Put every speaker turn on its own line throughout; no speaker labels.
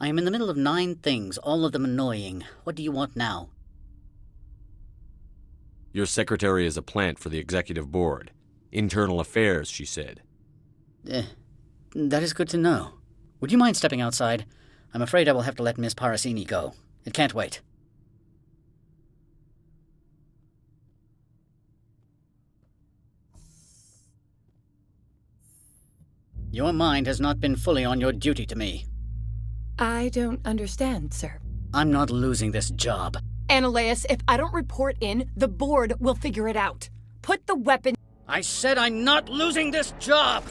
I am in the middle of 9 things, all of them annoying. What do you want now?
Your secretary is a plant for the executive board. Internal affairs, she said.
That is good to know. Would you mind stepping outside? I'm afraid I will have to let Miss Parasini go. It can't wait. Your mind has not been fully on your duty to me.
I don't understand, sir.
I'm not losing this job.
Analeus, if I don't report in, the board will figure it out. Put the weapon...
I said I'm not losing this job!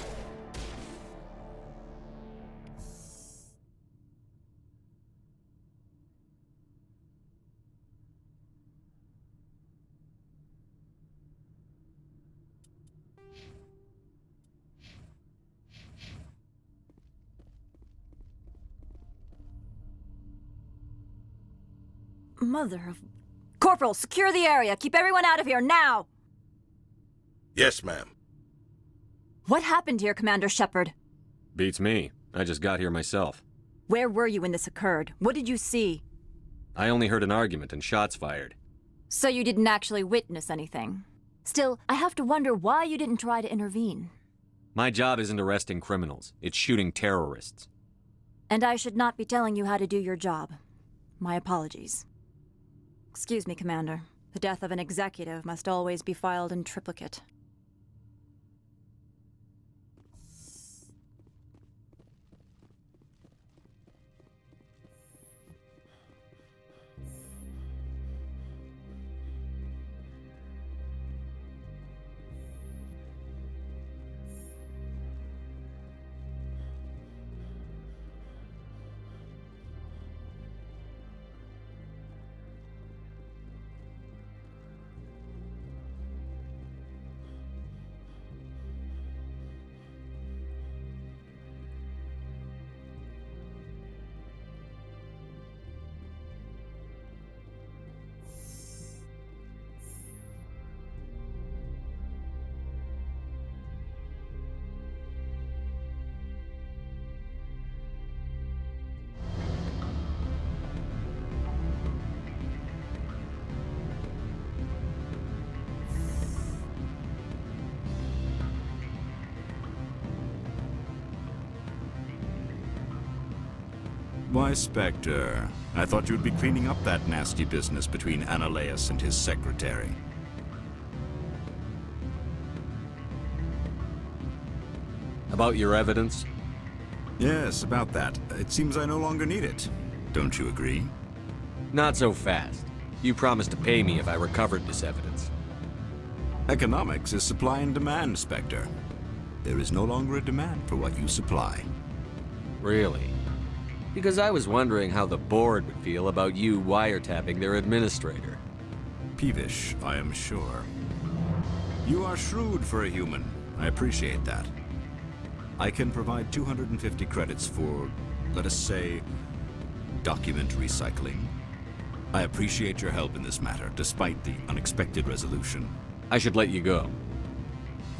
Mother of... Corporal, secure the area! Keep everyone out of here, now!
Yes, ma'am.
What happened here, Commander Shepard?
Beats me. I just got here myself.
Where were you when this occurred? What did you see?
I only heard an argument and shots fired.
So you didn't actually witness anything? Still, I have to wonder why you didn't try to intervene.
My job isn't arresting criminals. It's shooting terrorists.
And I should not be telling you how to do your job. My apologies. Excuse me, Commander. The death of an executive must always be filed in triplicate.
Why, Spectre, I thought you'd be cleaning up that nasty business between Analeus and his secretary.
About your evidence?
Yes, about that. It seems I no longer need it. Don't you agree?
Not so fast. You promised to pay me if I recovered this evidence.
Economics is supply and demand, Spectre. There is no longer a demand for what you supply.
Really? Because I was wondering how the board would feel about you wiretapping their administrator.
Peevish, I am sure. You are shrewd for a human. I appreciate that. I can provide 250 credits for, let us say, document recycling. I appreciate your help in this matter, despite the unexpected resolution.
I should let you go.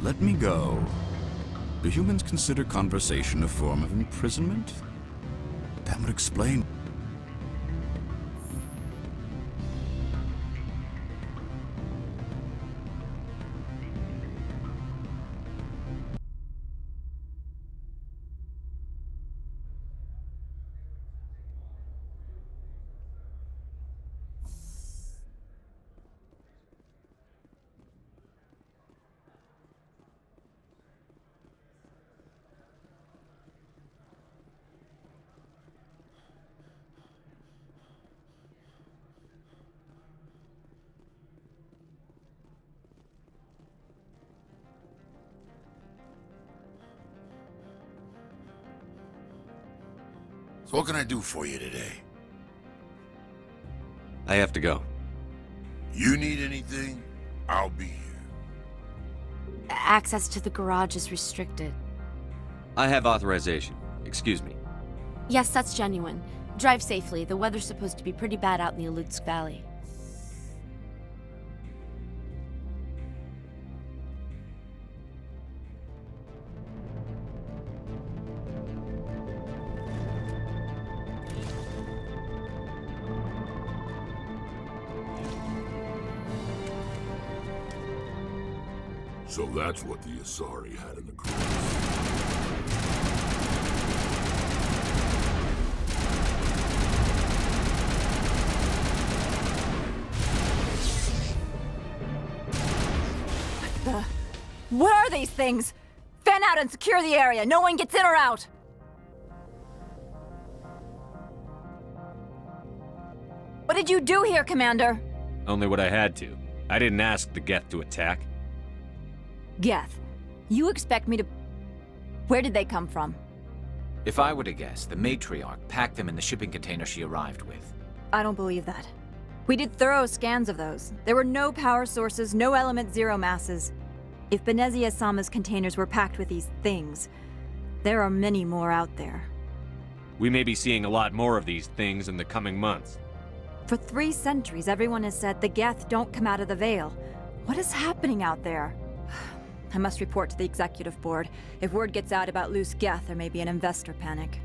Let me go. Do humans consider conversation a form of imprisonment? That would explain.
So what can I do for you today?
I have to go.
You need anything? I'll be here.
Access to the garage is restricted.
I have authorization. Excuse me.
Yes, that's genuine. Drive safely. The weather's supposed to be pretty bad out in the Alutsk Valley.
So that's what the Asari had in the credits.
What are these things? Fan out and secure the area. No one gets in or out. What did you do here, Commander?
Only what I had to. I didn't ask the Geth to attack.
Geth, you expect me to... Where did they come from?
If I were to guess, the Matriarch packed them in the shipping container she arrived with.
I don't believe that. We did thorough scans of those. There were no power sources, no element zero masses. If Benezia-sama's containers were packed with these things, there are many more out there.
We may be seeing a lot more of these things in the coming months.
For 3 centuries, everyone has said the Geth don't come out of the Veil. What is happening out there? I must report to the Executive Board. If word gets out about loose Geth, there may be an investor panic.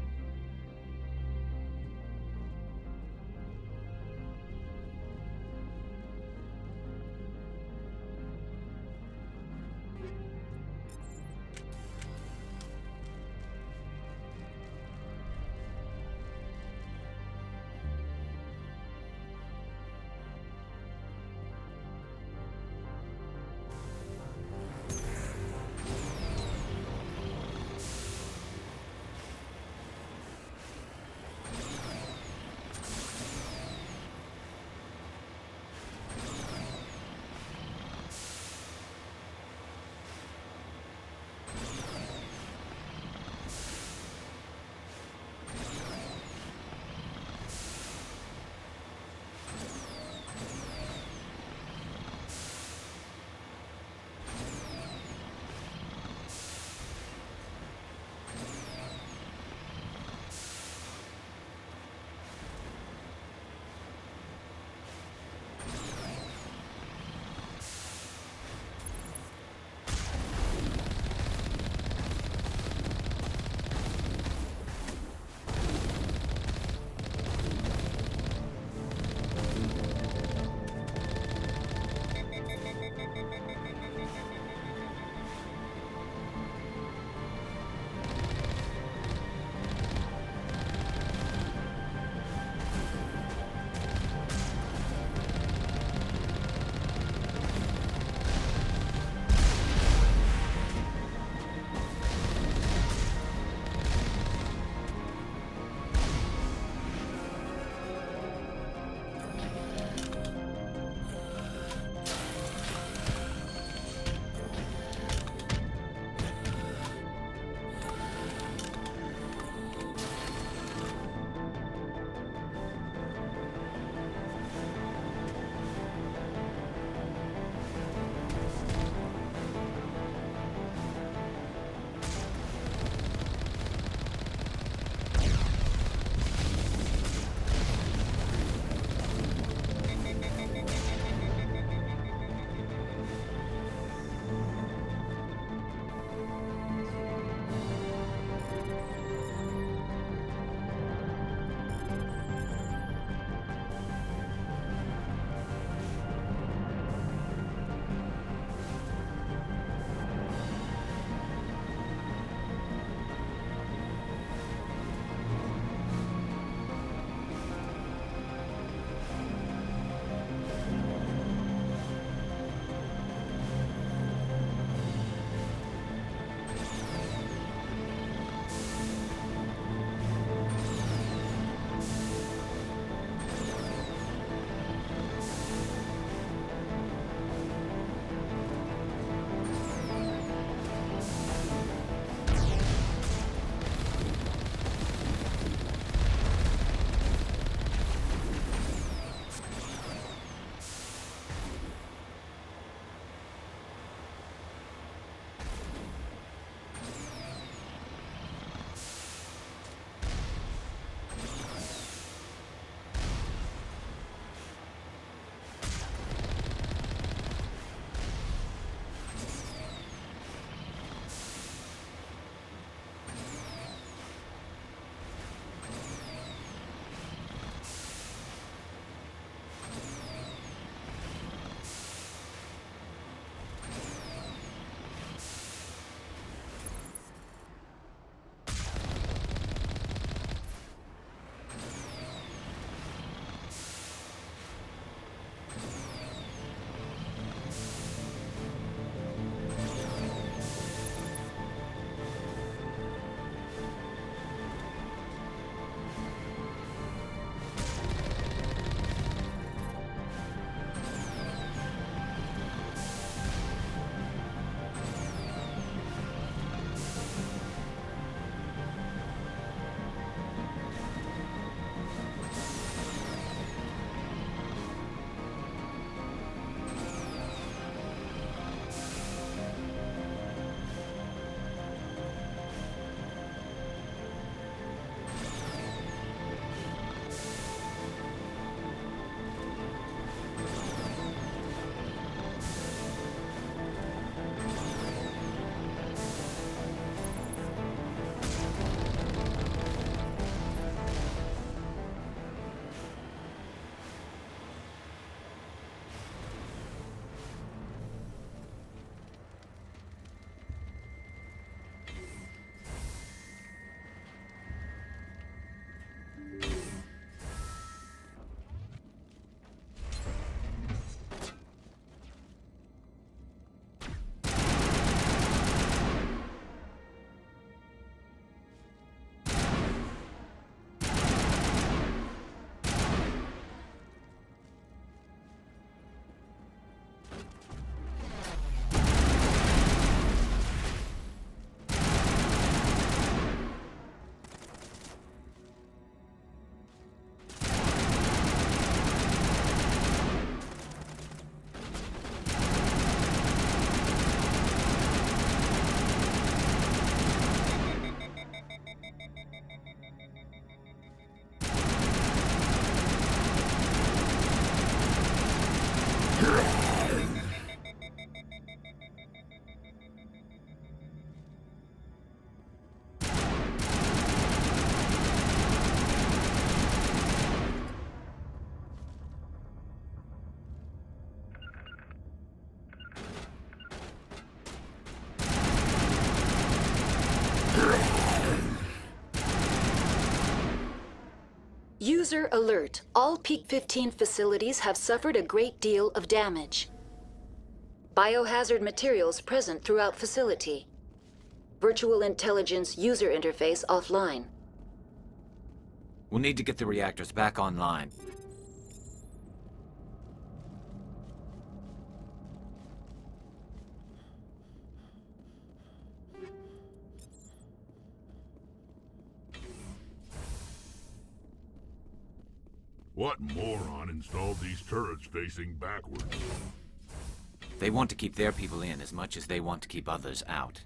User alert. All Peak 15 facilities have suffered a great deal of damage. Biohazard materials present throughout facility. Virtual intelligence user interface offline.
We'll need to get the reactors back online.
What moron installed these turrets facing backwards?
They want to keep their people in as much as they want to keep others out.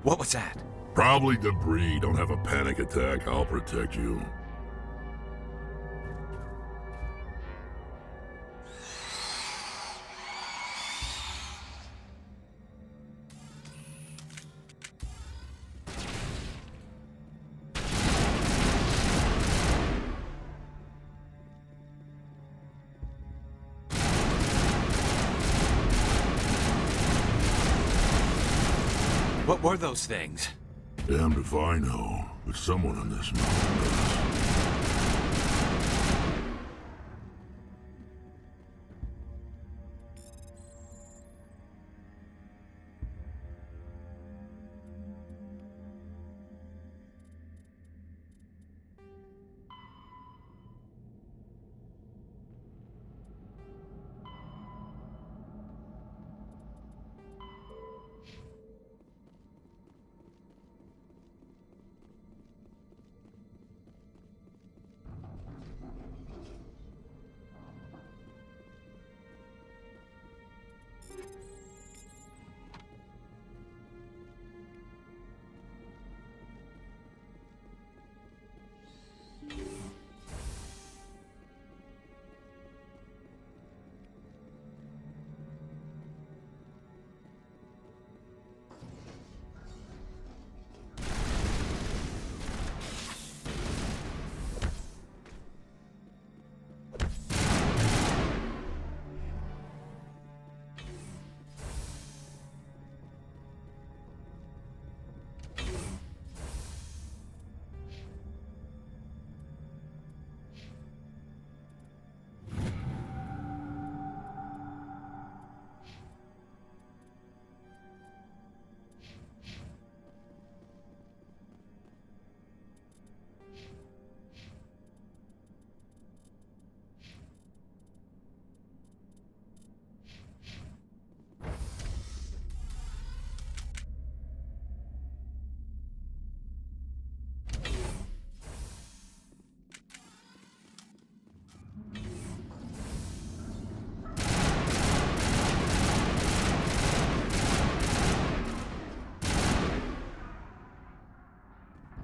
What was that?
Probably debris. Don't have a panic attack. I'll protect you.
What were those things?
Damned if I know, but someone on this mountain does.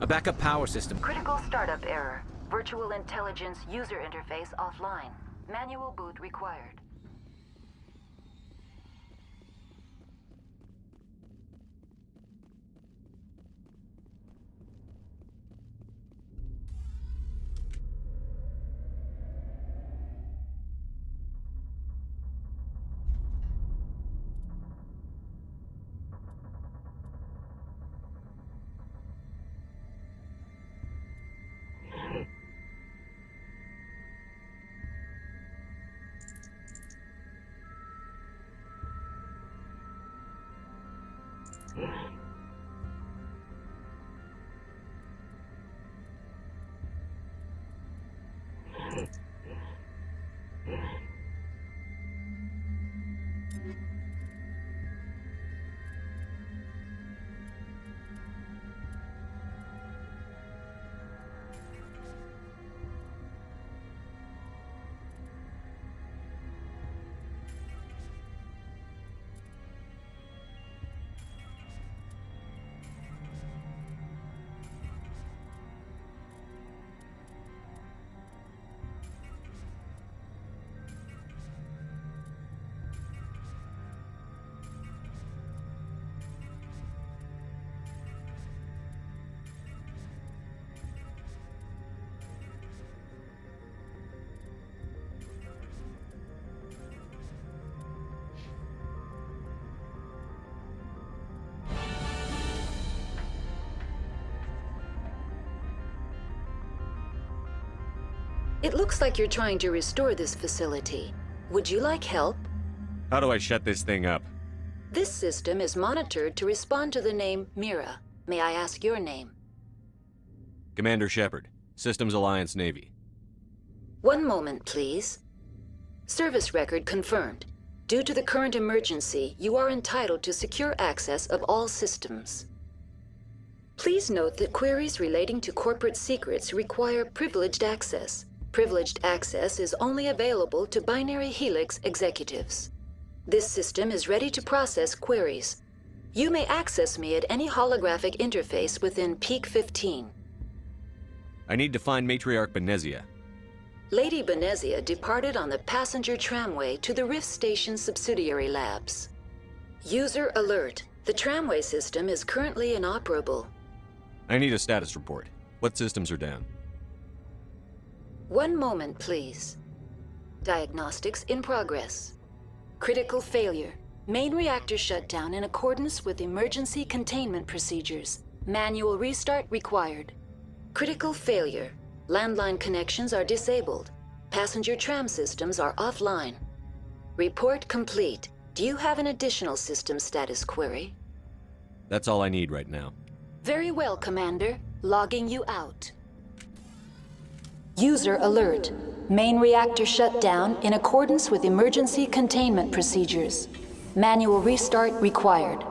A backup power system.
Critical startup error. Virtual intelligence user interface offline. Manual boot required. It looks like you're trying to restore this facility. Would you like help?
How do I shut this thing up?
This system is monitored to respond to the name Mira. May I ask your name?
Commander Shepard, Systems Alliance Navy.
One moment, please. Service record confirmed. Due to the current emergency, you are entitled to secure access of all systems. Please note that queries relating to corporate secrets require privileged access. Privileged access is only available to Binary Helix executives. This system is ready to process queries. You may access me at any holographic interface within Peak 15.
I need to find Matriarch BENEZIA.
Lady BENEZIA departed on the passenger tramway to the Rift Station subsidiary labs. User alert. The tramway system is currently inoperable.
I need a status report. What systems are down?
One moment, please. Diagnostics in progress. Critical failure. Main reactor shut down in accordance with emergency containment procedures. Manual restart required. Critical failure. Landline connections are disabled. Passenger tram systems are offline. Report complete. Do you have an additional system status query?
That's all I need right now.
Very well, Commander. Logging you out. User alert. Main reactor shut down in accordance with emergency containment procedures. Manual restart required.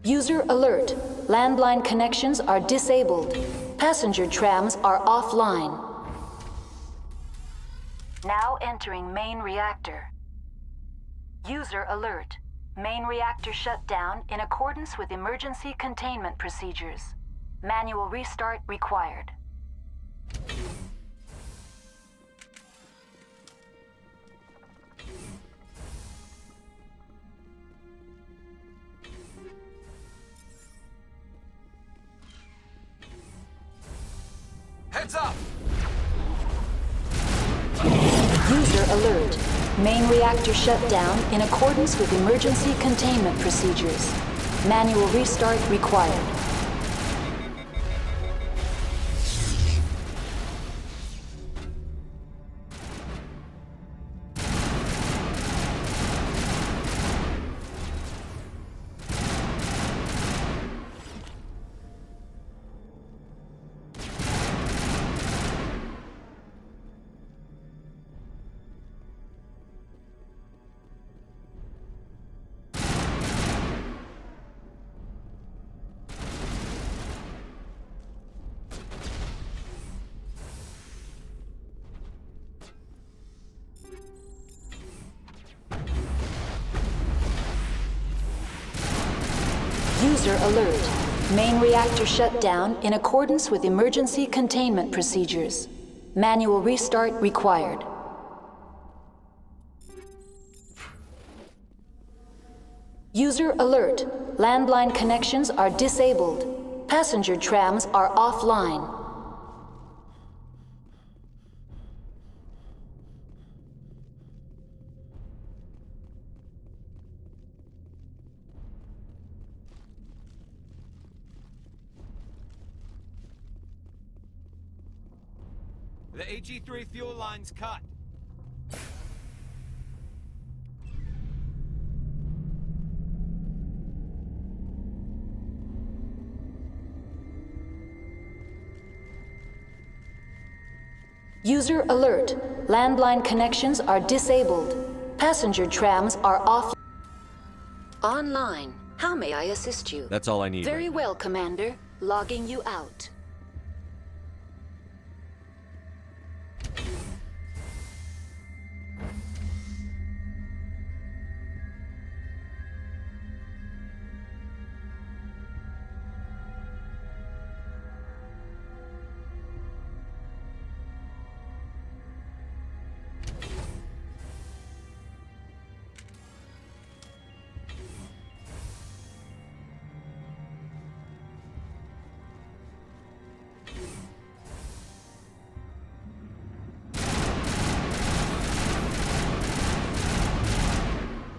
User alert. Landline connections are disabled. Passenger trams are offline. Now entering main reactor. User alert. Main reactor shut down in accordance with emergency containment procedures. Manual restart required.
Heads up!
User alert. Main reactor shut down in accordance with emergency containment procedures. Manual restart required. User alert. Main reactor shut down in accordance with emergency containment procedures. Manual restart required. User alert. Landline connections are disabled. Passenger trams are offline.
The AG-3 fuel line's cut.
User alert. Landline connections are disabled. Passenger trams are off. Online. How may I assist you?
That's all I need.
Very well, Commander. Logging you out.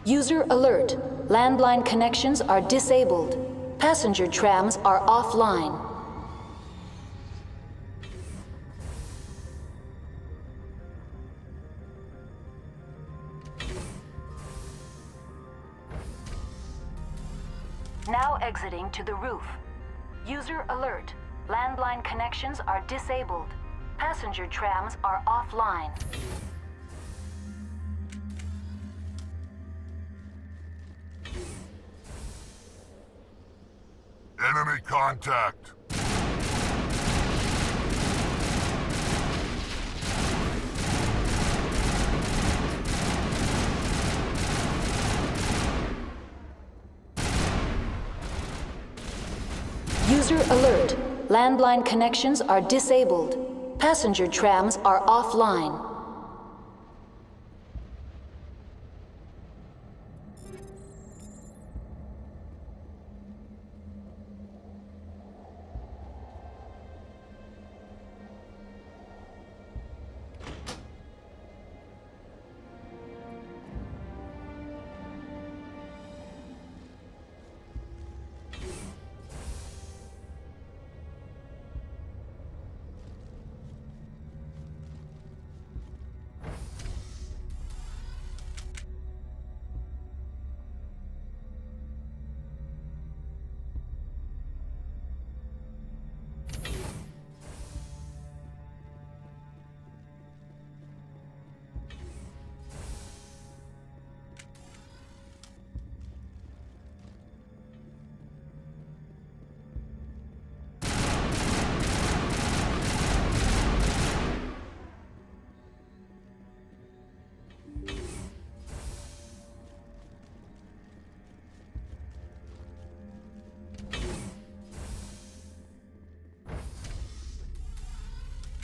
User alert. Landline connections are disabled. Passenger trams are offline. Now exiting to the roof. User alert. Landline connections are disabled. Passenger trams are offline.
Enemy contact!
User alert. Landline connections are disabled. Passenger trams are offline.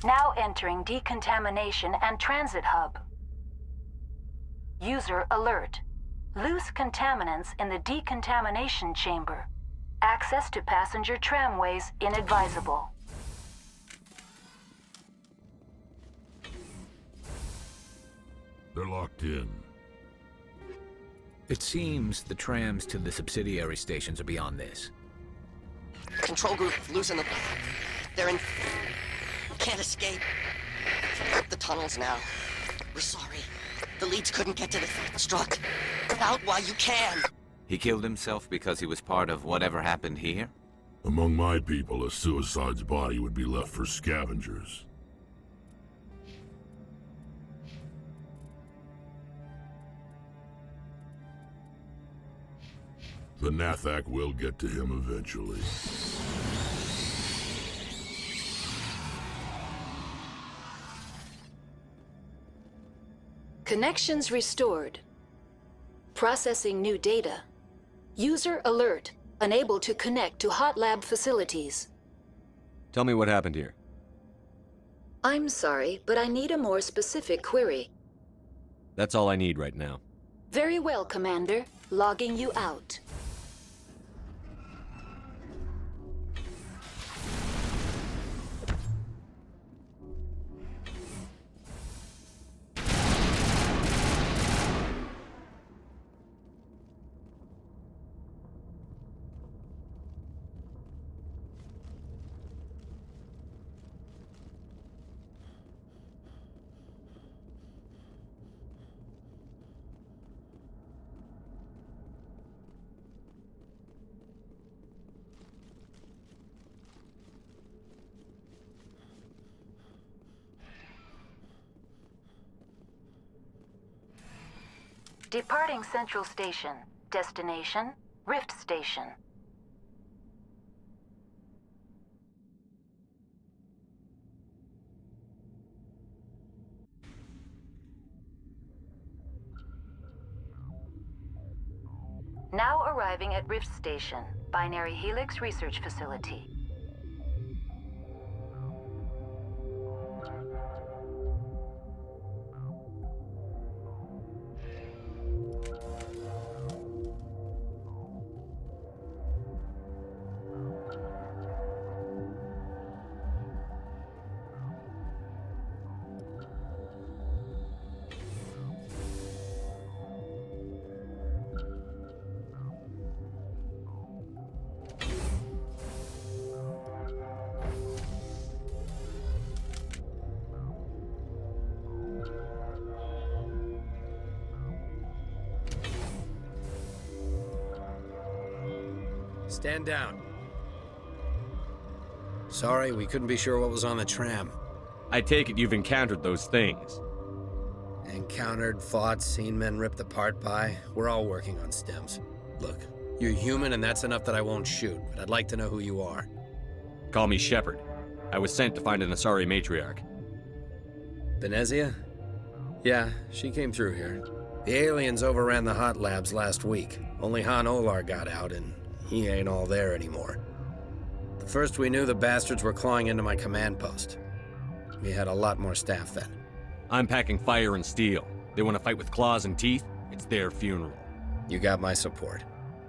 Now entering decontamination and transit hub. User alert. Loose contaminants in the decontamination chamber. Access to passenger tramways inadvisable.
They're locked in.
It seems the trams to the subsidiary stations are beyond this.
Control group, loosen them. They're in... Can't escape. The tunnels now. We're sorry. The leads couldn't get to the struck. Get out while you can.
He killed himself because he was part of whatever happened here?
Among my people, a suicide's body would be left for scavengers. The Nathak will get to him eventually.
Connections restored. Processing new data. User alert. unable to connect to hot lab facilities.
Tell me what happened here.
I'm sorry, but I need a more specific query.
That's all I need right now.
Very well, Commander. Logging you out. Departing Central Station. Destination, Rift Station. Now arriving at Rift Station, Binary Helix Research Facility.
Stand down. Sorry, we couldn't be sure what was on the tram.
I take it you've encountered those things.
Encountered, fought, seen men ripped apart by. We're all working on stems. Look, you're human and that's enough that I won't shoot, but I'd like to know who you are.
Call me Shepard. I was sent to find an Asari matriarch.
BENEZIA? Yeah, she came through here. The aliens overran the hot labs last week. Only Han Olar got out and he ain't all there anymore. The first we knew, the bastards were clawing into my command post. We had a lot more staff then.
I'm packing fire and steel. They want to fight with claws and teeth? It's their funeral.
You got my support.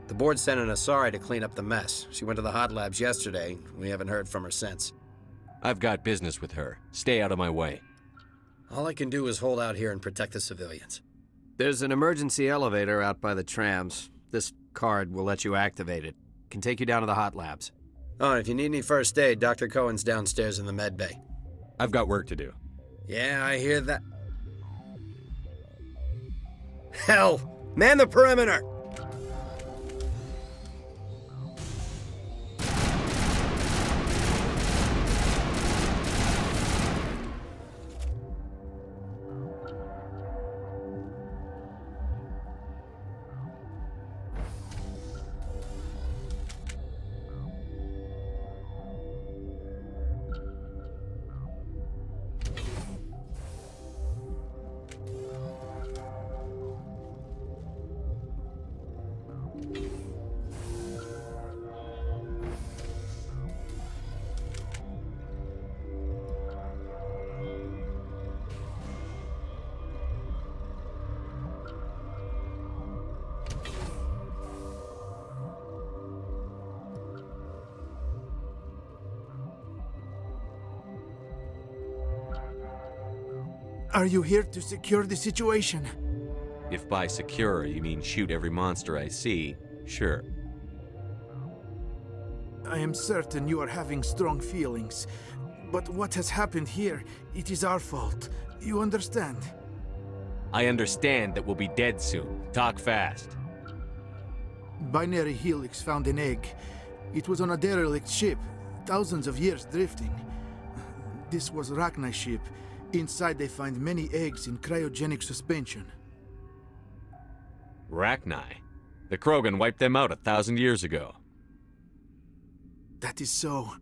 The board sent an Asari to clean up the mess. She went to the hot labs yesterday. We haven't heard from her since.
I've got business with her. Stay out of my way.
All I can do is hold out here and protect the civilians. There's an emergency elevator out by the trams. This card will let you activate it. Can take you down to the hot labs. Oh, and if you need any first aid, Dr. Cohen's downstairs in the med bay.
I've got work to do.
Yeah, I hear that. Hell! Man the perimeter!
Are you here to secure the situation?
If by secure you mean shoot every monster I see, sure.
I am certain you are having strong feelings. But what has happened here, it is our fault. You understand?
I understand that we'll be dead soon. Talk fast.
Binary Helix found an egg. It was on a derelict ship, thousands of years drifting. This was Rachni's ship. Inside they find many eggs in cryogenic suspension.
Rachni? The Krogan wiped them out 1,000 years ago.
That is so.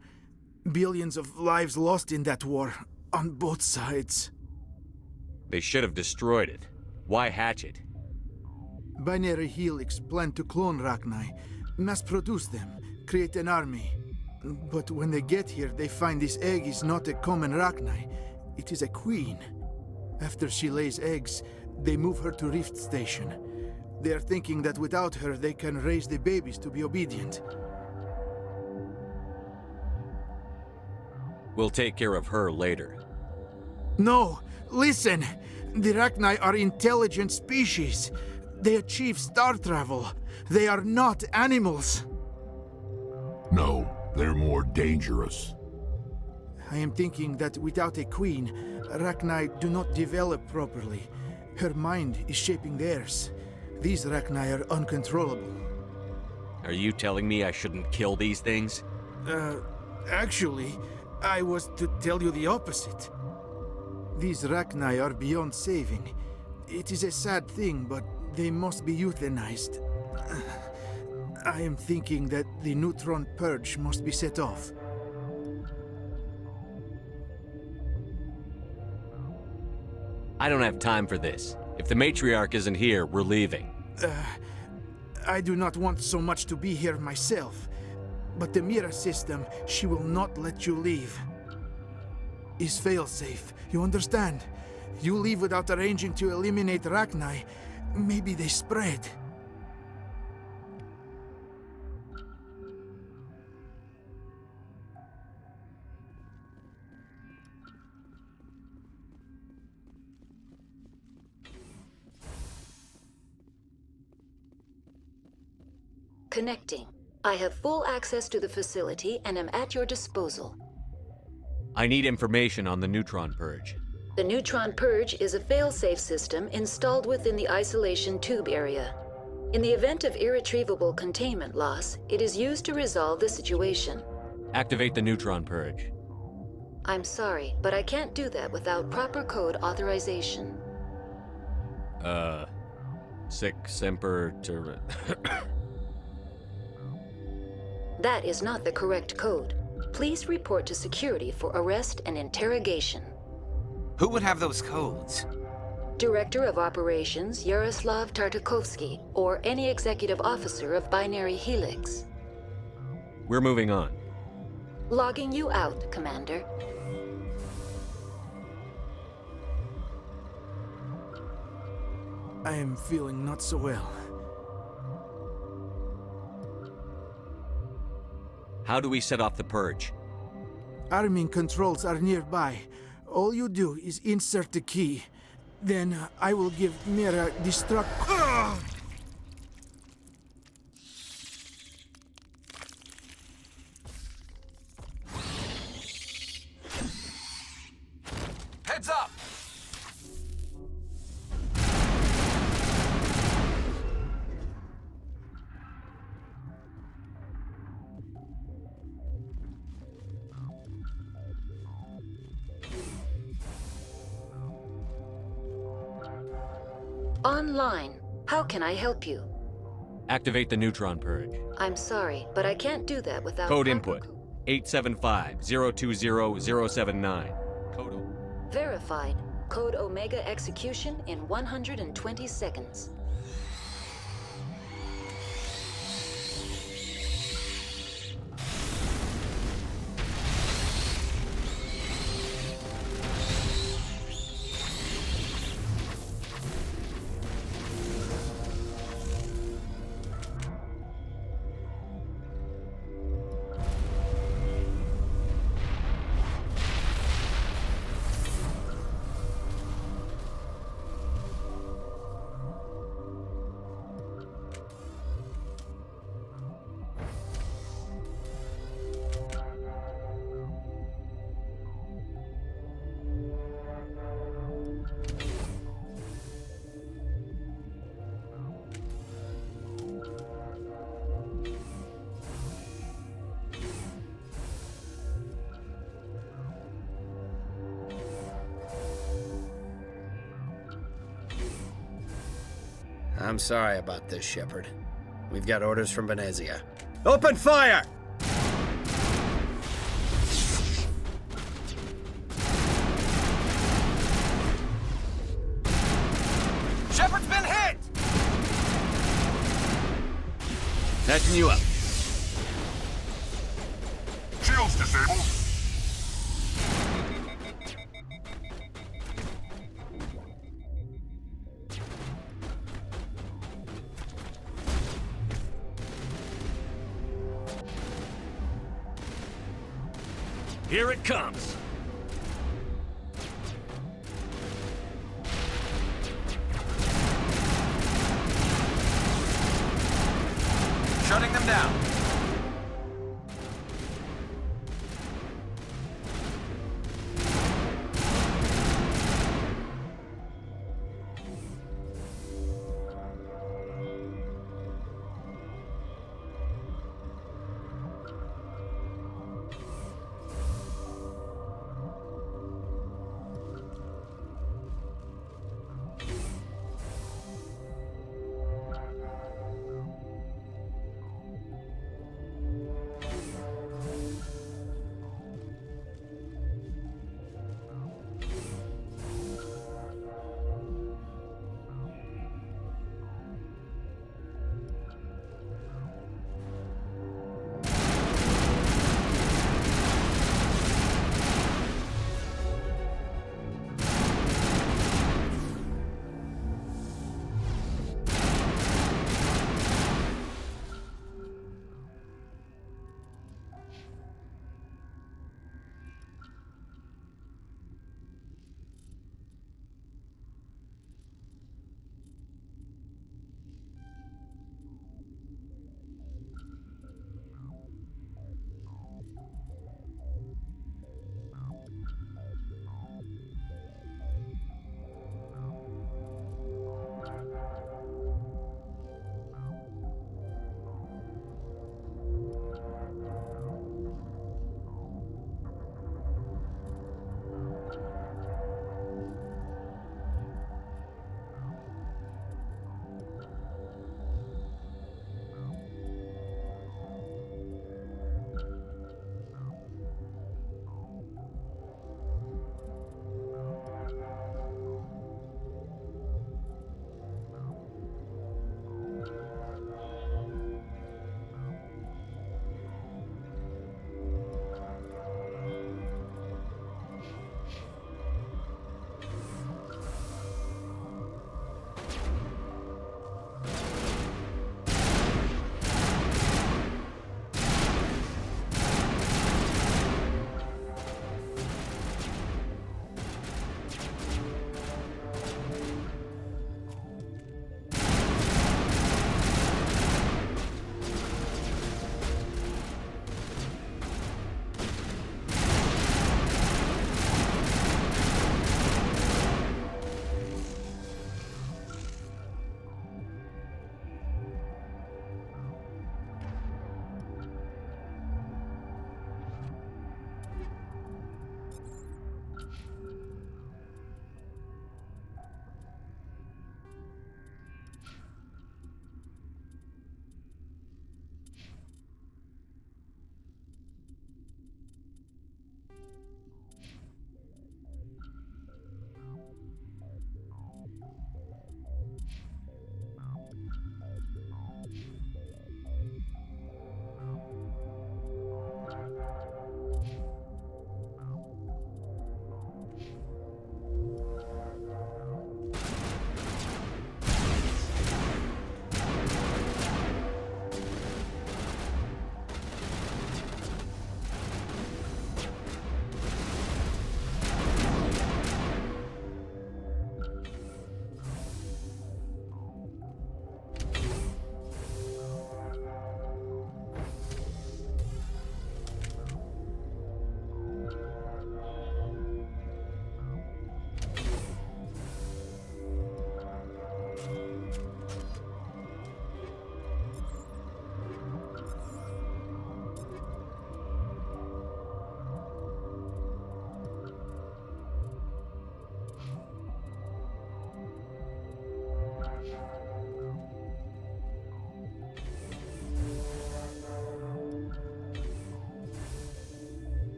Billions of lives lost in that war, on both sides.
They should have destroyed it. Why hatch it?
Binary Helix planned to clone Rachni, mass produce them, create an army. But when they get here, they find this egg is not a common Rachni. It is a queen. After she lays eggs, they move her to Rift Station. They are thinking that without her, they can raise the babies to be obedient.
We'll take care of her later.
No! Listen! The Rachni are intelligent species. They achieve star travel. They are not animals.
No, they're more dangerous.
I am thinking that without a queen, Rachni do not develop properly. Her mind is shaping theirs. These Rachni are uncontrollable.
Are you telling me I shouldn't kill these things?
Actually, I was to tell you the opposite. These Rachni are beyond saving. It is a sad thing, but they must be euthanized. I am thinking that the neutron purge must be set off.
I don't have time for this. If the Matriarch isn't here, we're leaving.
I do not want so much to be here myself. But the Mira system, she will not let you leave. Is failsafe, you understand? You leave without arranging to eliminate Rachni, maybe they spread.
Connecting. I have full access to the facility and am at your disposal.
I need information on the neutron purge.
The neutron purge is a fail-safe system installed within the isolation tube area. In the event of irretrievable containment loss, it is used to resolve the situation.
Activate the neutron purge.
I'm sorry, but I can't do that without proper code authorization.
Sic semper
That is not the correct code. Please report to security for arrest and interrogation.
Who would have those codes?
Director of Operations Yaroslav Tartakovsky, or any executive officer of Binary Helix.
We're moving on.
Logging you out, Commander.
I am feeling not so well.
How do we set off the purge?
Arming controls are nearby. All you do is insert the key. Then I will give Mira destruct...
Heads up!
Online. How can I help you?
Activate the neutron purge.
I'm sorry, but I can't do that without...
Code input. 875-020-079. Code
Verified. Code Omega execution in 120 seconds.
I'm sorry about this, Shepard. We've got orders from BENEZIA. Open fire!
Shepard's been hit!
Patching you up.
Shields disabled.
Here it comes.
Shutting them down.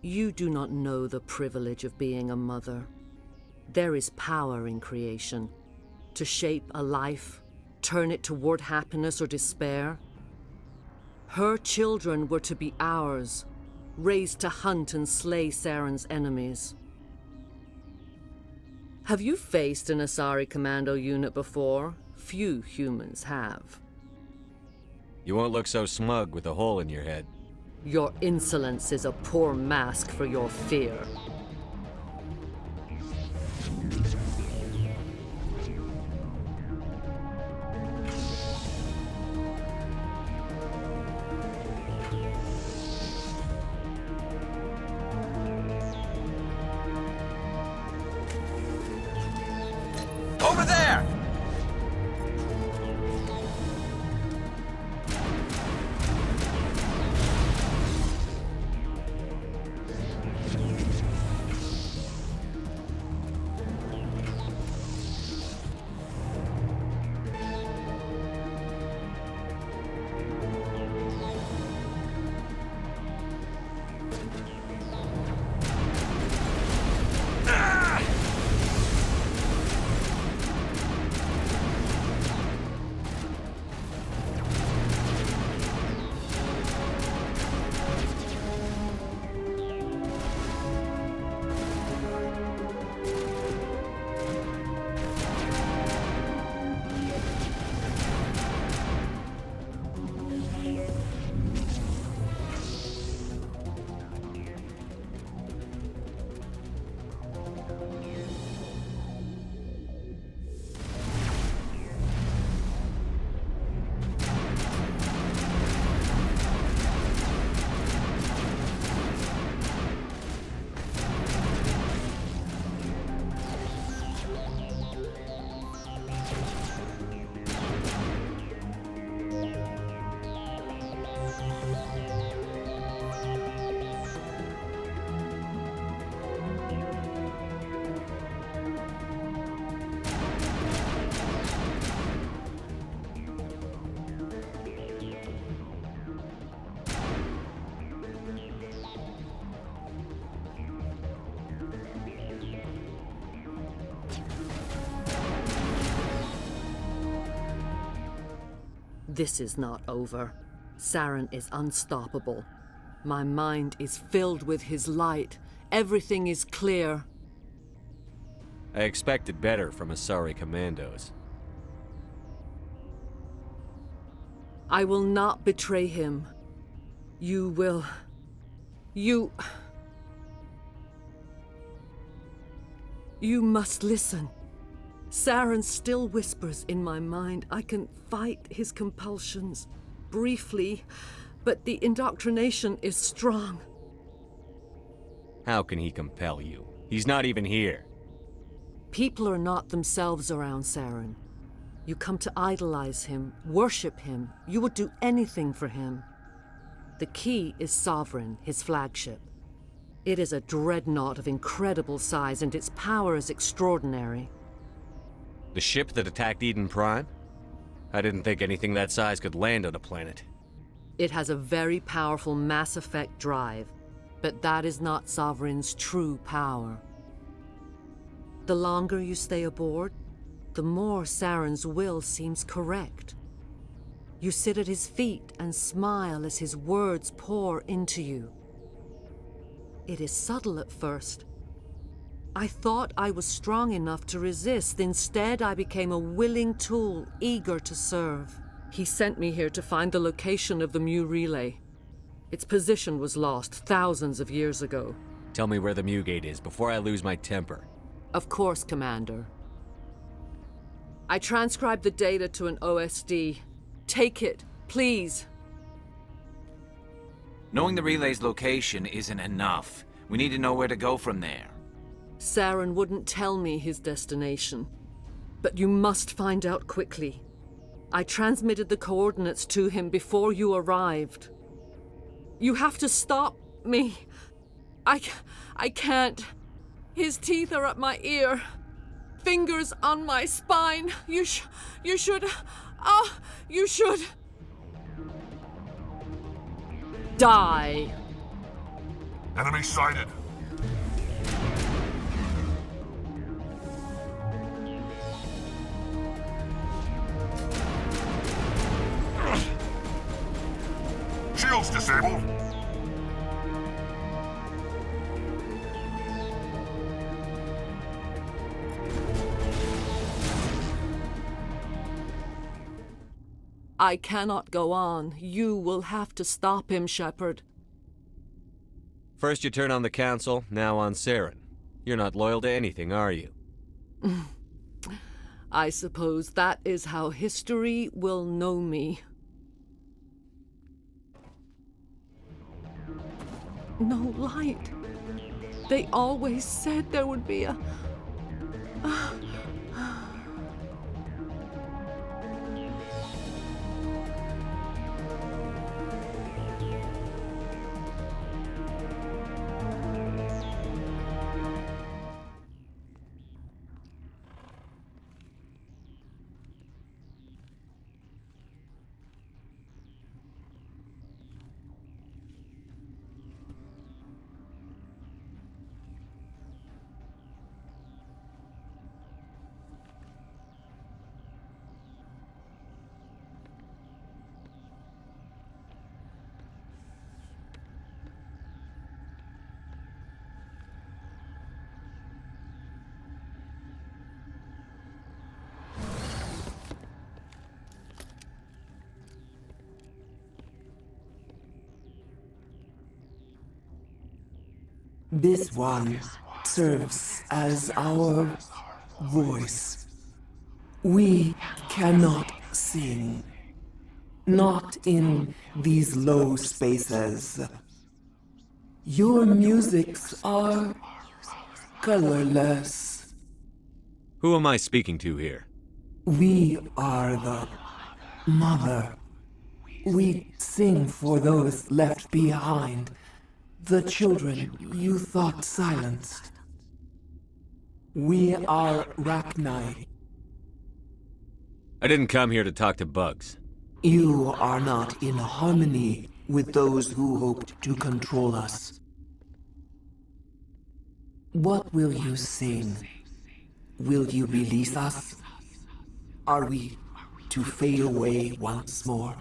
You do not know the privilege of being a mother. There is power in creation. To shape a life, turn it toward happiness or despair. Her children were to be ours, raised to hunt and slay Saren's enemies. Have you faced an Asari commando unit before? Few humans have.
You won't look so smug with a hole in your head.
Your insolence is a poor mask for your fear.
Over there!
This is not over. Saren is unstoppable. My mind is filled with his light. Everything is clear.
I expected better from Asari commandos.
I will not betray him. You will... You must listen. Saren still whispers in my mind. I can fight his compulsions, briefly, but the indoctrination is strong.
How can he compel you? He's not even here.
People are not themselves around Saren. You come to idolize him, worship him. You would do anything for him. The key is Sovereign, his flagship. It is a dreadnought of incredible size, and its power is extraordinary.
The ship that attacked Eden Prime? I didn't think anything that size could land on a planet.
It has a very powerful Mass Effect drive, but that is not Sovereign's true power. The longer you stay aboard, the more Saren's will seems correct. You sit at his feet and smile as his words pour into you. It is subtle at first. I thought I was strong enough to resist. Instead, I became a willing tool, eager to serve. He sent me here to find the location of the Mu relay. Its position was lost thousands of years ago.
Tell me where the Mu gate is before I lose my temper.
Of course, Commander. I transcribed the data to an OSD. Take it, please.
Knowing the relay's location isn't enough. We need to know where to go from there.
Saren wouldn't tell me his destination. But you must find out quickly. I transmitted the coordinates to him before you arrived. You have to stop me. I can't. His teeth are at my ear. Fingers on my spine. You should... you should... Die.
Enemy sighted. Shields disabled.
I cannot go on. You will have to stop him, Shepard.
First you turn on the Council, now on Saren. You're not loyal to anything, are you?
I suppose that is how history will know me. No light. They always said there would be a...
This one serves as our voice. We cannot sing. Not in these low spaces. Your musics are colorless.
Who am I speaking to here?
We are the mother. We sing for those left behind. The children you thought silenced. We are Rachni.
I didn't come here to talk to bugs.
You are not in harmony with those who hoped to control us. What will you sing? Will you release us? Are we to fade away once more?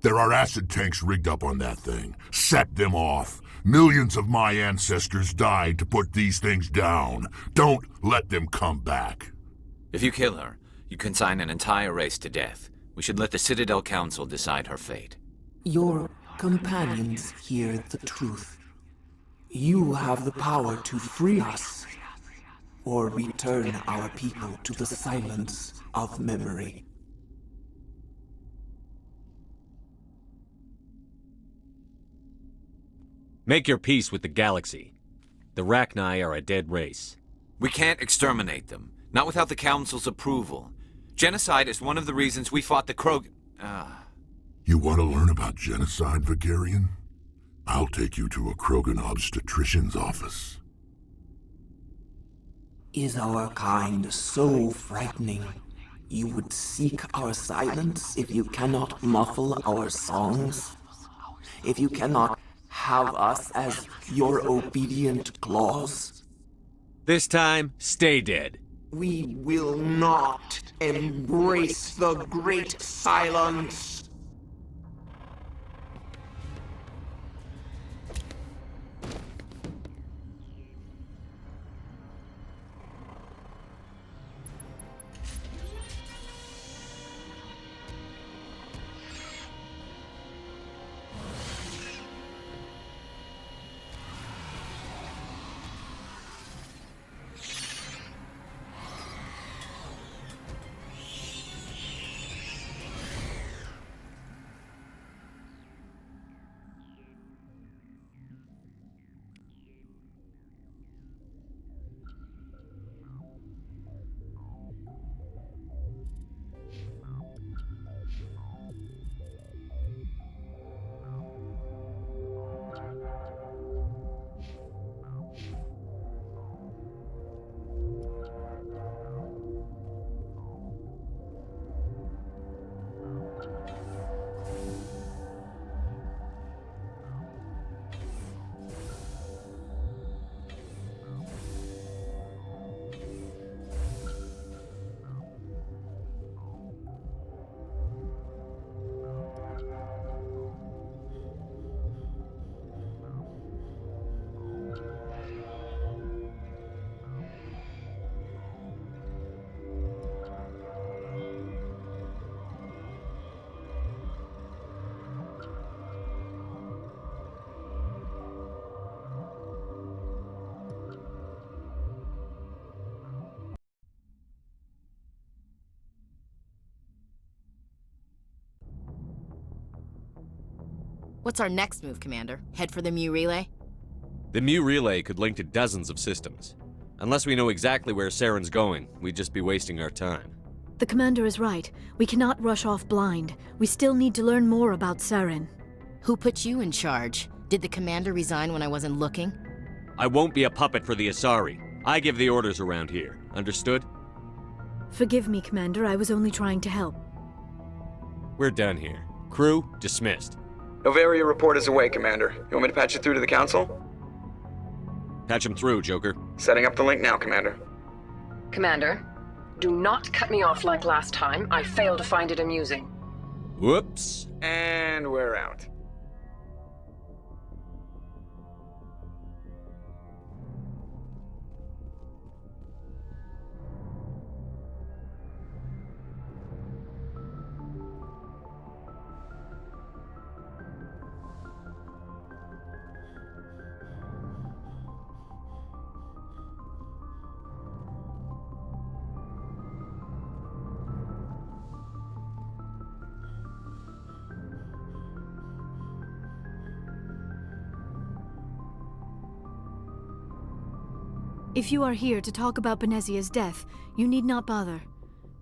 There are acid tanks rigged up on that thing. Set them off. Millions of my ancestors died to put these things down. Don't let them come back.
If you kill her, you consign an entire race to death. We should let the Citadel Council decide her fate.
Your companions hear the truth. You have the power to free us, or return our people to the silence of memory.
Make your peace with the galaxy. The Rachni are a dead race.
We can't exterminate them, not without the Council's approval. Genocide is one of the reasons we fought the Krog...
You want to learn about genocide, Vigarian? I'll take you to a Krogan obstetrician's office.
Is our kind so frightening? You would seek our silence if you cannot muffle our songs? If you cannot have us as your obedient claws?
This time, stay dead.
We will not embrace the great silence.
What's our next move, Commander? Head for the Mu relay?
The Mu relay could link to dozens of systems. Unless we know exactly where Saren's going, we'd just be wasting our time.
The Commander is right. We cannot rush off blind. We still need to learn more about Saren.
Who put you in charge? Did the Commander resign when I wasn't looking?
I won't be a puppet for the Asari. I give the orders around here. Understood?
Forgive me, Commander. I was only trying to help.
We're done here. Crew, dismissed.
Novaria report is away, Commander. You want me to patch it through to the Council?
Patch him through, Joker.
Setting up the link now, Commander.
Commander, do not cut me off like last time. I failed to find it amusing.
Whoops.
And we're out.
If you are here to talk about Benezia's death, you need not bother.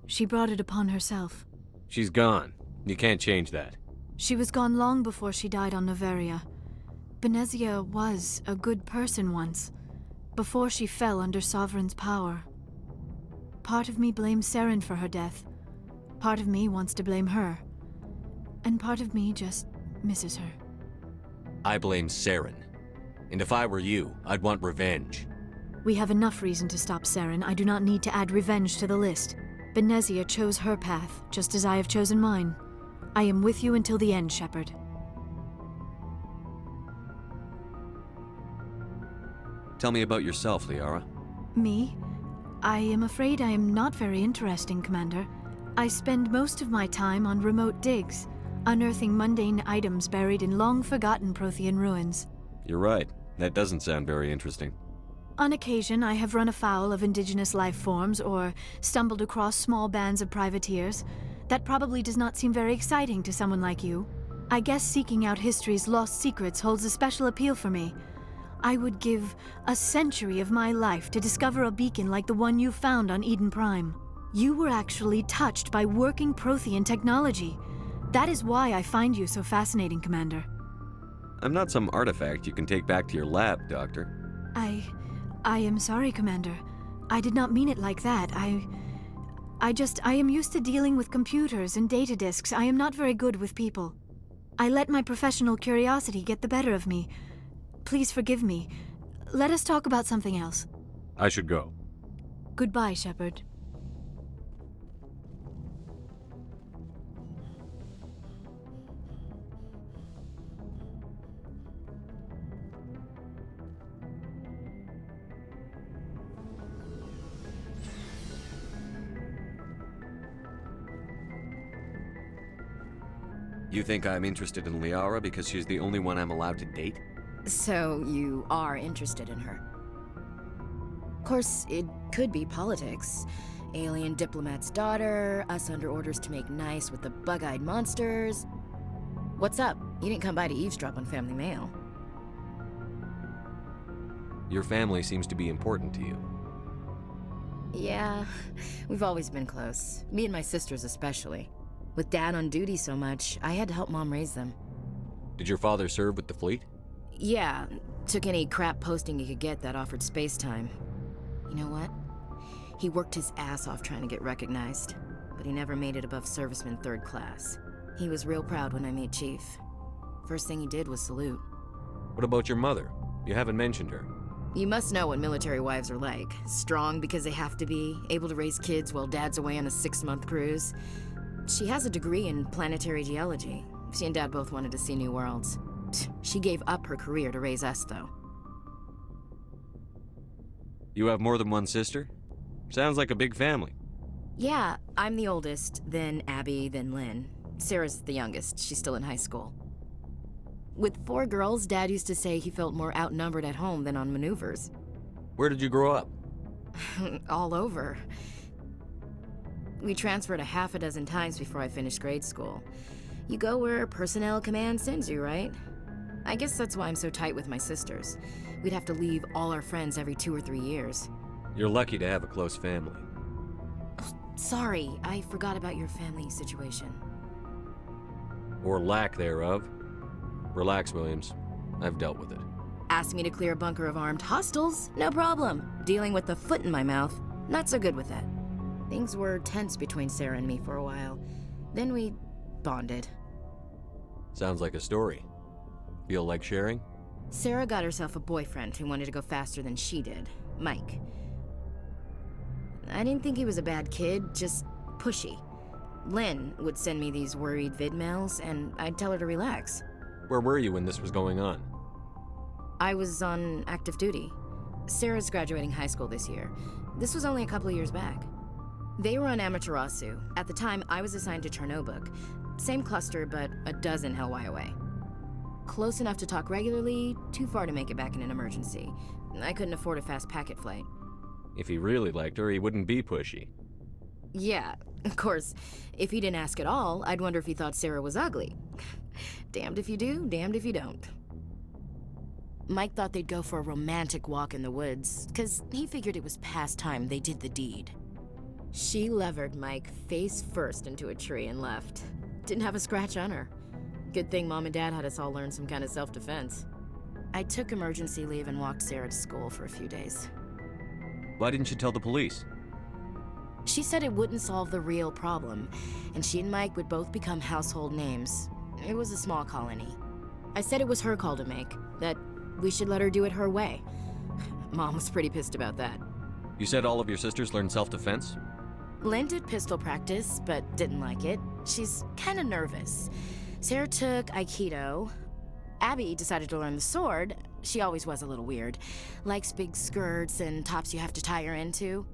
She brought it upon herself.
She's gone. You can't change that.
She was gone long before she died on Novaria. Benezia was a good person once, before she fell under Sovereign's power. Part of me blames Saren for her death. Part of me wants to blame her. And part of me just misses her.
I blame Saren. And if I were you, I'd want revenge.
We have enough reason to stop Saren. I do not need to add revenge to the list. Benezia chose her path, just as I have chosen mine. I am with you until the end, Shepard.
Tell me about yourself, Liara.
Me? I am afraid I am not very interesting, Commander. I spend most of my time on remote digs, unearthing mundane items buried in long-forgotten Prothean ruins.
You're right. That doesn't sound very interesting.
On occasion, I have run afoul of indigenous life forms or stumbled across small bands of privateers. That probably does not seem very exciting to someone like you. I guess seeking out history's lost secrets holds a special appeal for me. I would give a century of my life to discover a beacon like the one you found on Eden Prime. You were actually touched by working Prothean technology. That is why I find you so fascinating, Commander.
I'm not some artifact you can take back to your lab, Doctor.
I am sorry, Commander. I did not mean it like that. I am used to dealing with computers and data disks. I am not very good with people. I let my professional curiosity get the better of me. Please forgive me. Let us talk about something else.
I should go.
Goodbye, Shepard.
You think I'm interested in Liara because she's the only one I'm allowed to date?
So you are interested in her? Of course, it could be politics. Alien diplomat's daughter, us under orders to make nice with the bug-eyed monsters. What's up? You didn't come by to eavesdrop on family mail.
Your family seems to be important to you.
Yeah, we've always been close. Me and my sisters especially. With Dad on duty so much, I had to help Mom raise them.
Did your father serve with the fleet?
Yeah, took any crap posting he could get that offered space time. You know what? He worked his ass off trying to get recognized, but he never made it above serviceman 3rd class. He was real proud when I made Chief. First thing he did was salute.
What about your mother? You haven't mentioned her.
You must know what military wives are like. Strong because they have to be, able to raise kids while Dad's away on a 6-month cruise. She has a degree in planetary geology. She and Dad both wanted to see new worlds. She gave up her career to raise us, though.
You have more than one sister? Sounds like a big family.
Yeah, I'm the oldest, then Abby, then Lynn. Sarah's the youngest. She's still in high school. With 4 girls, Dad used to say he felt more outnumbered at home than on maneuvers.
Where did you grow up?
All over. We transferred a half a dozen times before I finished grade school. You go where personnel command sends you, right? I guess that's why I'm so tight with my sisters. We'd have to leave all our friends every 2 or 3 years.
You're lucky to have a close family.
Sorry, I forgot about your family situation.
Or lack thereof. Relax, Williams. I've dealt with it.
Asked me to clear a bunker of armed hostiles? No problem. Dealing with the foot in my mouth? Not so good with that. Things were tense between Sarah and me for a while. Then we bonded.
Sounds like a story. Feel like sharing?
Sarah got herself a boyfriend who wanted to go faster than she did, Mike. I didn't think he was a bad kid, just pushy. Lynn would send me these worried vid mails, and I'd tell her to relax.
Where were you when this was going on?
I was on active duty. Sarah's graduating high school this year. This was only a couple of years back. They were on Amaterasu. At the time, I was assigned to Chernobog. Same cluster, but a dozen Hellwire away. Close enough to talk regularly, too far to make it back in an emergency. I couldn't afford a fast packet flight.
If he really liked her, he wouldn't be pushy.
Yeah, of course. If he didn't ask at all, I'd wonder if he thought Sarah was ugly. Damned if you do, damned if you don't. Mike thought they'd go for a romantic walk in the woods, because he figured it was past time they did the deed. She levered Mike face first into a tree and left. Didn't have a scratch on her. Good thing Mom and Dad had us all learn some kind of self-defense. I took emergency leave and walked Sarah to school for a few days.
Why didn't you tell the police?
She said it wouldn't solve the real problem, and she and Mike would both become household names. It was a small colony. I said it was her call to make, that we should let her do it her way. Mom was pretty pissed about that.
You said all of your sisters learned self-defense?
Lynn did pistol practice, but didn't like it. She's kind of nervous. Sarah took Aikido. Abby decided to learn the sword. She always was a little weird. Likes big skirts and tops you have to tie her into.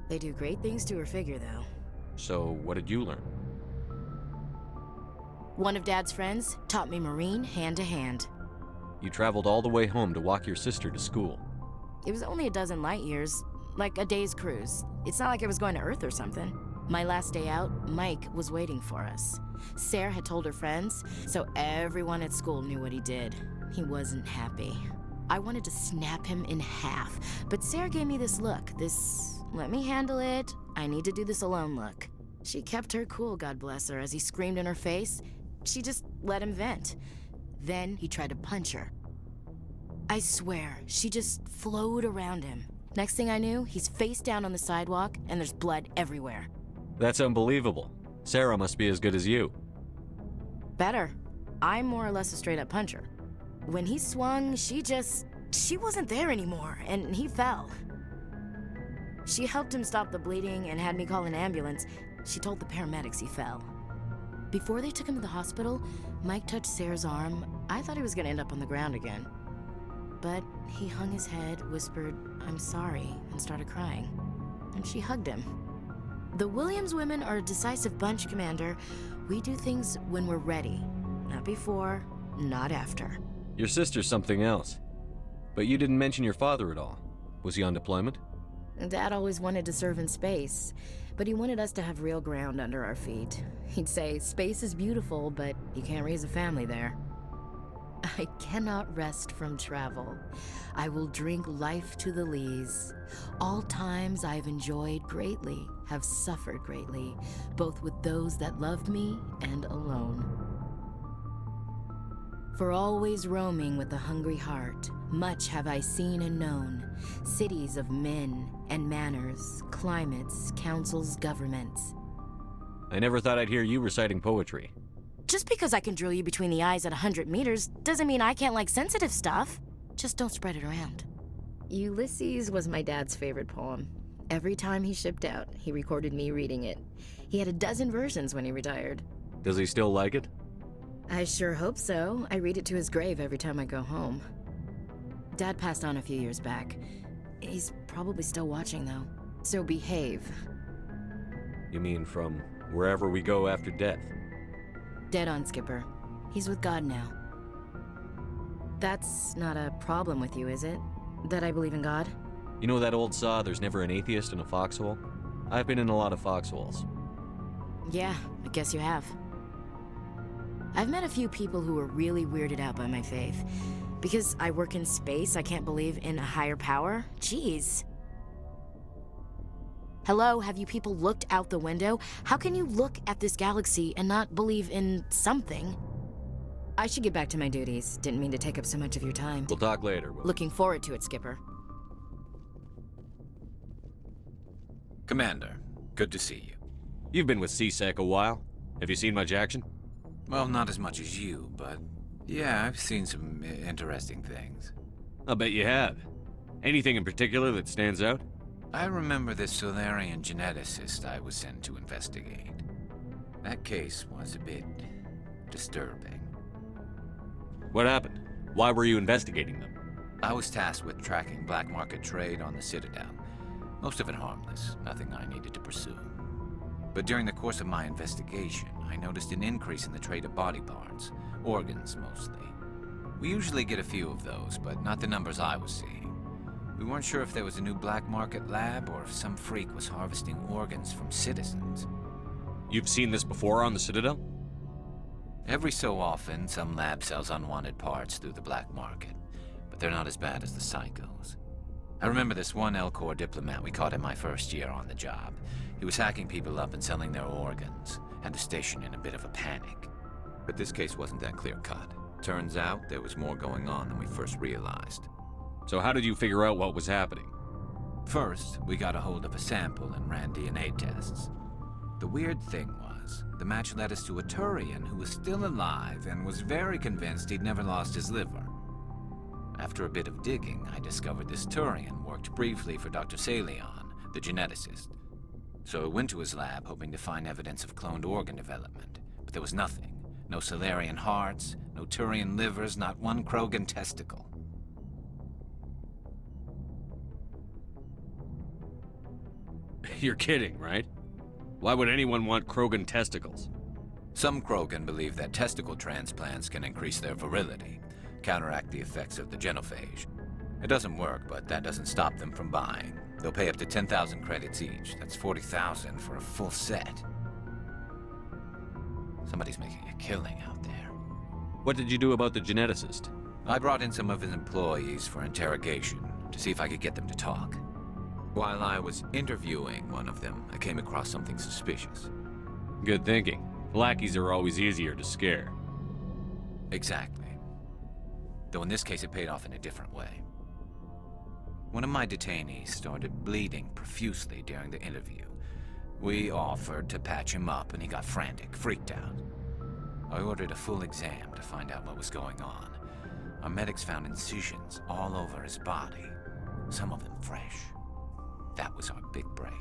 They do great things to her figure, though.
So, what did you learn?
One of Dad's friends taught me Marine hand to hand.
You traveled all the way home to walk your sister to school.
It was only a dozen light years, like a day's cruise. It's not like I was going to Earth or something. My last day out, Mike was waiting for us. Sarah had told her friends, so everyone at school knew what he did. He wasn't happy. I wanted to snap him in half, but Sarah gave me this look, this let me handle it, I need to do this alone look. She kept her cool, God bless her, as he screamed in her face. She just let him vent. Then he tried to punch her. I swear, she just flowed around him. Next thing I knew, he's face down on the sidewalk and there's blood everywhere.
That's unbelievable. Sarah must be as good as you.
Better. I'm more or less a straight-up puncher. When he swung, she wasn't there anymore, and he fell. She helped him stop the bleeding and had me call an ambulance. She told the paramedics he fell. Before they took him to the hospital, Mike touched Sarah's arm. I thought he was gonna end up on the ground again. But he hung his head, whispered, "I'm sorry," and started crying. And she hugged him. The Williams women are a decisive bunch, Commander. We do things when we're ready. Not before, not after.
Your sister's something else. But you didn't mention your father at all. Was he on deployment?
Dad always wanted to serve in space, but he wanted us to have real ground under our feet. He'd say, space is beautiful, but you can't raise a family there. I cannot rest from travel. I will drink life to the lees. All times I've enjoyed greatly, have suffered greatly, both with those that loved me and alone. For always roaming with a hungry heart, much have I seen and known, cities of men and manners, climates, councils, governments.
I never thought I'd hear you reciting poetry.
Just because I can drill you between the eyes at 100 meters doesn't mean I can't like sensitive stuff. Just don't spread it around. Ulysses was my dad's favorite poem. Every time he shipped out, he recorded me reading it. He had a dozen versions when he retired.
Does he still like it?
I sure hope so. I read it to his grave every time I go home. Dad passed on a few years back. He's probably still watching, though. So behave.
You mean from wherever we go after death?
Dead on, Skipper. He's with God now. That's not a problem with you, is it? That I believe in God?
You know that old saw, there's never an atheist in a foxhole? I've been in a lot of foxholes.
Yeah, I guess you have. I've met a few people who were really weirded out by my faith. Because I work in space, I can't believe in a higher power? Jeez. Hello, have you people looked out the window? How can you look at this galaxy and not believe in something? I should get back to my duties. Didn't mean to take up so much of your time.
We'll talk later.
Looking forward to it, Skipper.
Commander, good to see you.
You've been with CSEC a while. Have you seen much action?
Well, not as much as you, but yeah, I've seen some interesting things.
I'll bet you have. Anything in particular that stands out?
I remember this Solarian geneticist I was sent to investigate. That case was a bit disturbing.
What happened? Why were you investigating them?
I was tasked with tracking black market trade on the Citadel. Most of it harmless, nothing I needed to pursue. But during the course of my investigation, I noticed an increase in the trade of body parts, organs mostly. We usually get a few of those, but not the numbers I was seeing. We weren't sure if there was a new black market lab or if some freak was harvesting organs from citizens.
You've seen this before on the Citadel?
Every so often, some lab sells unwanted parts through the black market, but they're not as bad as the psychos. I remember this one L-Corps diplomat we caught in my first year on the job. He was hacking people up and selling their organs, had the station in a bit of a panic. But this case wasn't that clear-cut. Turns out there was more going on than we first realized.
So how did you figure out what was happening?
First, we got a hold of a sample and ran DNA tests. The weird thing was, the match led us to a Turian who was still alive and was very convinced he'd never lost his liver. After a bit of digging, I discovered this Turian worked briefly for Dr. Salion, the geneticist. So I went to his lab hoping to find evidence of cloned organ development, but there was nothing. No Solarian hearts, no Turian livers, not one Krogan testicle.
You're kidding, right? Why would anyone want Krogan testicles?
Some Krogan believe that testicle transplants can increase their virility, counteract the effects of the genophage. It doesn't work, but that doesn't stop them from buying. They'll pay up to 10,000 credits each. That's 40,000 for a full set. Somebody's making a killing out there.
What did you do about the geneticist?
I brought in some of his employees for interrogation to see if I could get them to talk. While I was interviewing one of them, I came across something suspicious.
Good thinking. Lackeys are always easier to scare.
Exactly. Though in this case it paid off in a different way. One of my detainees started bleeding profusely during the interview. We offered to patch him up and he got frantic, freaked out. I ordered a full exam to find out what was going on. Our medics found incisions all over his body, some of them fresh. That was our big break.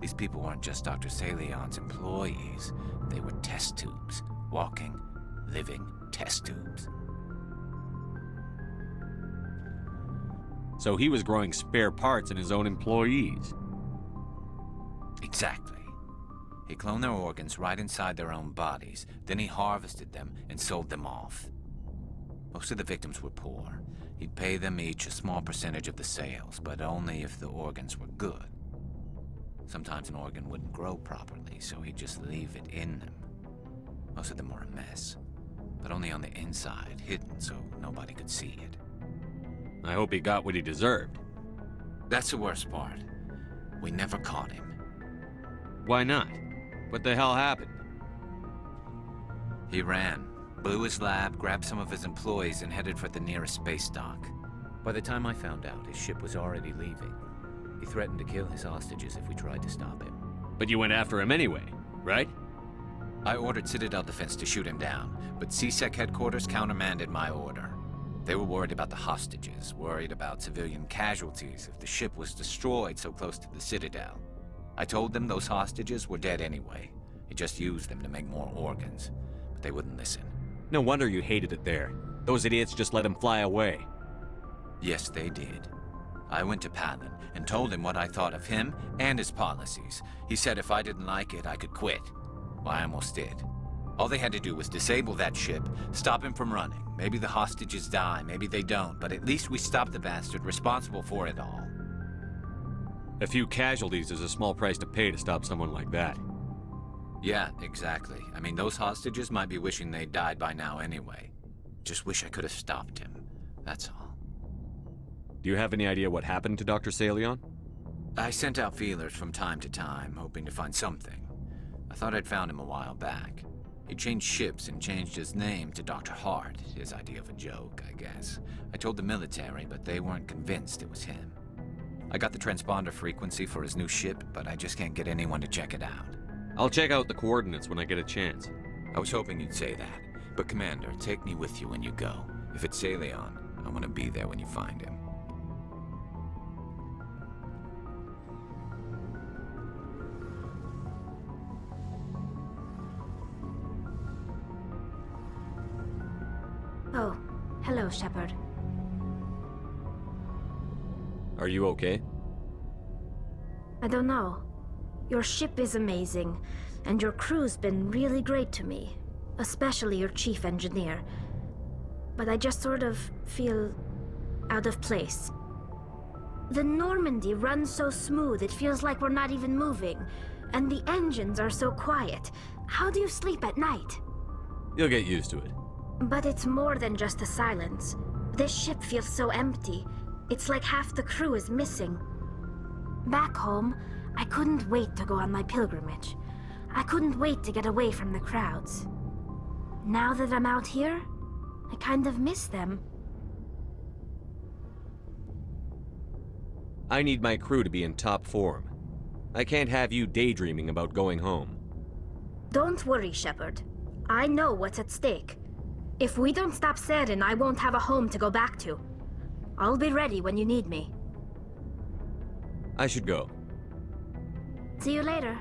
These people weren't just Dr. Salion's employees. They were test tubes. Walking, living test tubes.
So he was growing spare parts in his own employees.
Exactly. He cloned their organs right inside their own bodies. Then he harvested them and sold them off. Most of the victims were poor. He'd pay them each a small percentage of the sales, but only if the organs were good. Sometimes an organ wouldn't grow properly, so he'd just leave it in them. Most of them were a mess, but only on the inside, hidden so nobody could see it.
I hope he got what he deserved.
That's the worst part. We never caught him.
Why not? What the hell happened?
He ran, blew his lab, grabbed some of his employees, and headed for the nearest space dock. By the time I found out, his ship was already leaving. He threatened to kill his hostages if we tried to stop him.
But you went after him anyway, right?
I ordered Citadel Defense to shoot him down, but CSEC headquarters countermanded my order. They were worried about the hostages, worried about civilian casualties if the ship was destroyed so close to the Citadel. I told them those hostages were dead anyway. He just used them to make more organs, but they wouldn't listen.
No wonder you hated it there. Those idiots just let him fly away.
Yes, they did. I went to Palin and told him what I thought of him and his policies. He said if I didn't like it, I could quit. Well, I almost did. All they had to do was disable that ship, stop him from running. Maybe the hostages die, maybe they don't, but at least we stopped the bastard responsible for it all.
A few casualties is a small price to pay to stop someone like that.
Yeah, exactly. I mean, those hostages might be wishing they died by now anyway. Just wish I could have stopped him. That's all.
Do you have any idea what happened to Dr. Salion?
I sent out feelers from time to time, hoping to find something. I thought I'd found him a while back. He changed ships and changed his name to Dr. Hart, his idea of a joke, I guess. I told the military, but they weren't convinced it was him. I got the transponder frequency for his new ship, but I just can't get anyone to check it out.
I'll check out the coordinates when I get a chance.
I was hoping you'd say that. But Commander, take me with you when you go. If it's Salion, I want to be there when you find him.
Oh, hello, Shepard.
Are you okay?
I don't know. Your ship is amazing, and your crew's been really great to me. Especially your chief engineer. But I just sort of feel out of place. The Normandy runs so smooth it feels like we're not even moving. And the engines are so quiet. How do you sleep at night?
You'll get used to it.
But it's more than just the silence. This ship feels so empty. It's like half the crew is missing. Back home, I couldn't wait to go on my pilgrimage. I couldn't wait to get away from the crowds. Now that I'm out here, I kind of miss them.
I need my crew to be in top form. I can't have you daydreaming about going home.
Don't worry, Shepard. I know what's at stake. If we don't stop Saren, I won't have a home to go back to. I'll be ready when you need me.
I should go.
See you later.